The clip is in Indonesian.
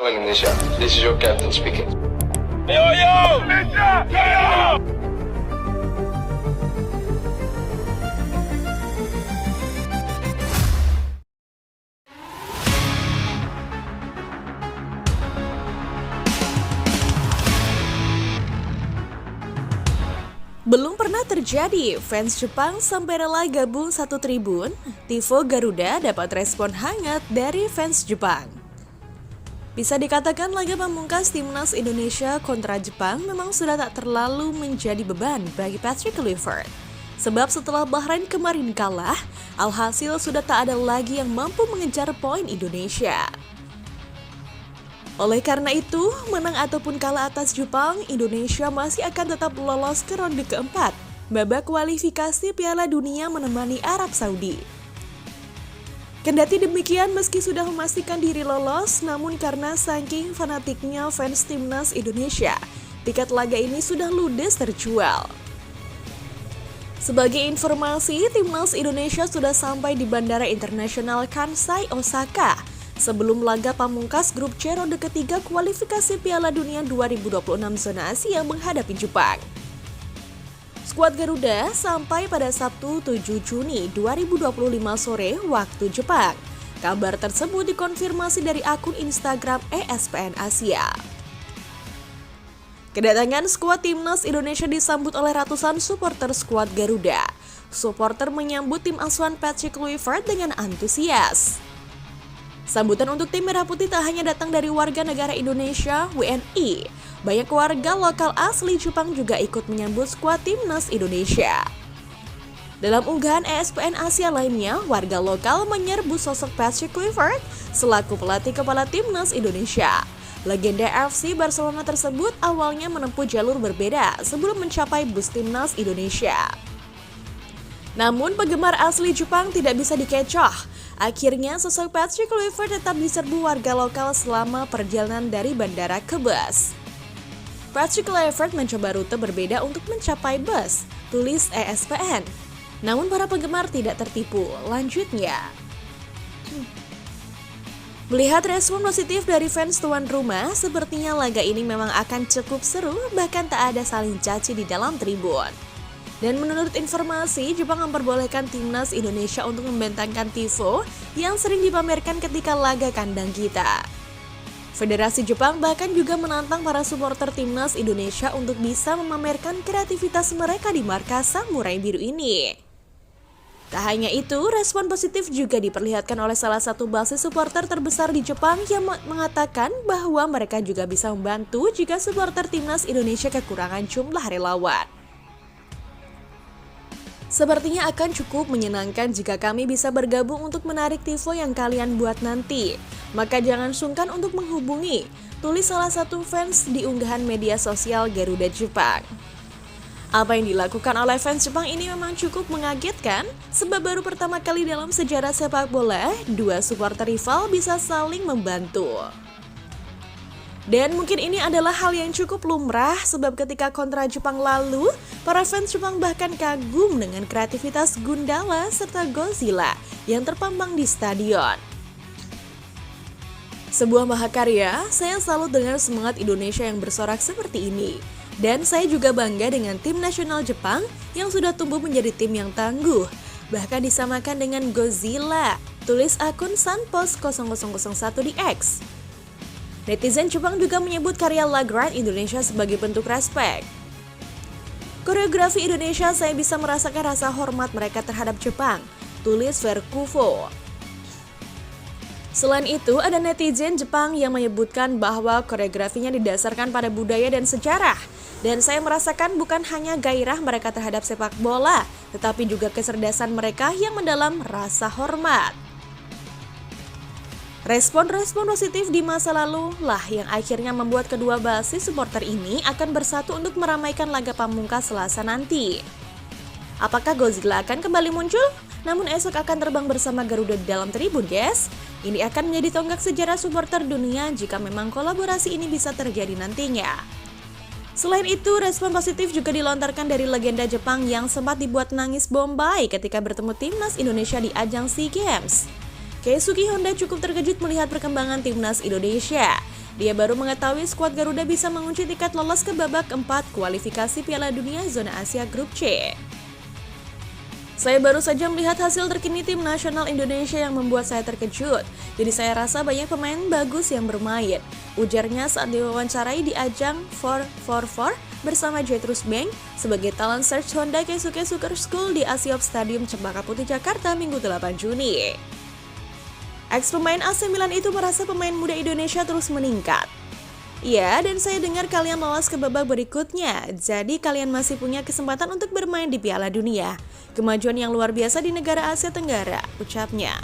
Bank Indonesia. This is your captain speaking. Yo yo! Indonesia! Yo! Belum pernah terjadi, fans Jepang sampai rela gabung satu tribun, Tifo Garuda dapat respon hangat dari fans Jepang. Bisa dikatakan laga pamungkas timnas Indonesia kontra Jepang memang sudah tak terlalu menjadi beban bagi Patrick Kluivert. Sebab setelah Bahrain kemarin kalah, alhasil sudah tak ada lagi yang mampu mengejar poin Indonesia. Oleh karena itu, menang ataupun kalah atas Jepang, Indonesia masih akan tetap lolos ke ronde keempat, babak kualifikasi Piala Dunia menemani Arab Saudi. Kendati demikian, meski sudah memastikan diri lolos, namun karena saking fanatiknya fans timnas Indonesia, tiket laga ini sudah ludes terjual. Sebagai informasi, timnas Indonesia sudah sampai di Bandara Internasional Kansai, Osaka, sebelum laga pamungkas grup C ronde ketiga kualifikasi Piala Dunia 2026 zona Asia menghadapi Jepang. Skuad Garuda sampai pada Sabtu 7 Juni 2025 sore waktu Jepang. Kabar tersebut dikonfirmasi dari akun Instagram ESPN Asia. Kedatangan skuad timnas Indonesia disambut oleh ratusan supporter skuad Garuda. Supporter menyambut tim asuhan Patrick Kluivert dengan antusias. Sambutan untuk tim Merah Putih tak hanya datang dari warga negara Indonesia, WNI. Banyak warga lokal asli Jepang juga ikut menyambut skuad timnas Indonesia. Dalam unggahan ESPN Asia lainnya, warga lokal menyerbu sosok Patrick Kluivert selaku pelatih kepala timnas Indonesia. Legenda FC Barcelona tersebut awalnya menempuh jalur berbeda sebelum mencapai bus timnas Indonesia. Namun penggemar asli Jepang tidak bisa dikecoh. Akhirnya sosok Patrick Kluivert tetap diserbu warga lokal selama perjalanan dari bandara ke bus. Patrick Kluivert mencoba rute berbeda untuk mencapai bus, tulis ESPN. Namun para penggemar tidak tertipu, lanjutnya. Melihat respon positif dari fans tuan rumah, sepertinya laga ini memang akan cukup seru, bahkan tak ada saling caci di dalam tribun. Dan menurut informasi, Jepang memperbolehkan timnas Indonesia untuk membentangkan tifo yang sering dipamerkan ketika laga kandang kita. Federasi Jepang bahkan juga menantang para supporter timnas Indonesia untuk bisa memamerkan kreativitas mereka di markas Samurai Biru ini. Tak hanya itu, respon positif juga diperlihatkan oleh salah satu basis supporter terbesar di Jepang yang mengatakan bahwa mereka juga bisa membantu jika supporter timnas Indonesia kekurangan jumlah relawan. Sepertinya akan cukup menyenangkan jika kami bisa bergabung untuk menarik tifo yang kalian buat nanti. Maka jangan sungkan untuk menghubungi, tulis salah satu fans di unggahan media sosial Garuda Jepang. Apa yang dilakukan oleh fans Jepang ini memang cukup mengagetkan, sebab baru pertama kali dalam sejarah sepak bola, dua supporter rival bisa saling membantu. Dan mungkin ini adalah hal yang cukup lumrah sebab ketika kontra Jepang lalu, para fans Jepang bahkan kagum dengan kreativitas Gundala serta Godzilla yang terpampang di stadion. Sebuah mahakarya, saya salut dengan semangat Indonesia yang bersorak seperti ini. Dan saya juga bangga dengan tim nasional Jepang yang sudah tumbuh menjadi tim yang tangguh. Bahkan disamakan dengan Godzilla, tulis akun Sunpost 0001 di X. Netizen Jepang juga menyebut karya Lagrand Indonesia sebagai bentuk respek. Koreografi Indonesia, saya bisa merasakan rasa hormat mereka terhadap Jepang, tulis Verkuvo. Selain itu, ada netizen Jepang yang menyebutkan bahwa koreografinya didasarkan pada budaya dan sejarah. Dan saya merasakan bukan hanya gairah mereka terhadap sepak bola, tetapi juga kecerdasan mereka yang mendalam rasa hormat. Respon-respon positif di masa lalu lah yang akhirnya membuat kedua basis supporter ini akan bersatu untuk meramaikan laga pamungkas Selasa nanti. Apakah Godzilla akan kembali muncul? Namun esok akan terbang bersama Garuda di dalam tribun, guys. Ini akan menjadi tonggak sejarah supporter dunia jika memang kolaborasi ini bisa terjadi nantinya. Selain itu, respon positif juga dilontarkan dari legenda Jepang yang sempat dibuat nangis Bombay ketika bertemu timnas Indonesia di ajang SEA Games. Keisuke Honda cukup terkejut melihat perkembangan timnas Indonesia. Dia baru mengetahui skuad Garuda bisa mengunci tiket lolos ke babak keempat kualifikasi Piala Dunia Zona Asia Grup C. Saya baru saja melihat hasil terkini tim nasional Indonesia yang membuat saya terkejut. Jadi saya rasa banyak pemain bagus yang bermain, ujarnya saat diwawancarai di ajang 444 bersama Jetrus Bank sebagai talent search Honda Keisuke Soccer School di Asiop Stadium Cempaka Putih, Jakarta, Minggu 8 Juni. Ex-pemain AC Milan itu merasa pemain muda Indonesia terus meningkat. Ya, dan saya dengar kalian lolos ke babak berikutnya, jadi kalian masih punya kesempatan untuk bermain di Piala Dunia. Kemajuan yang luar biasa di negara Asia Tenggara, ucapnya.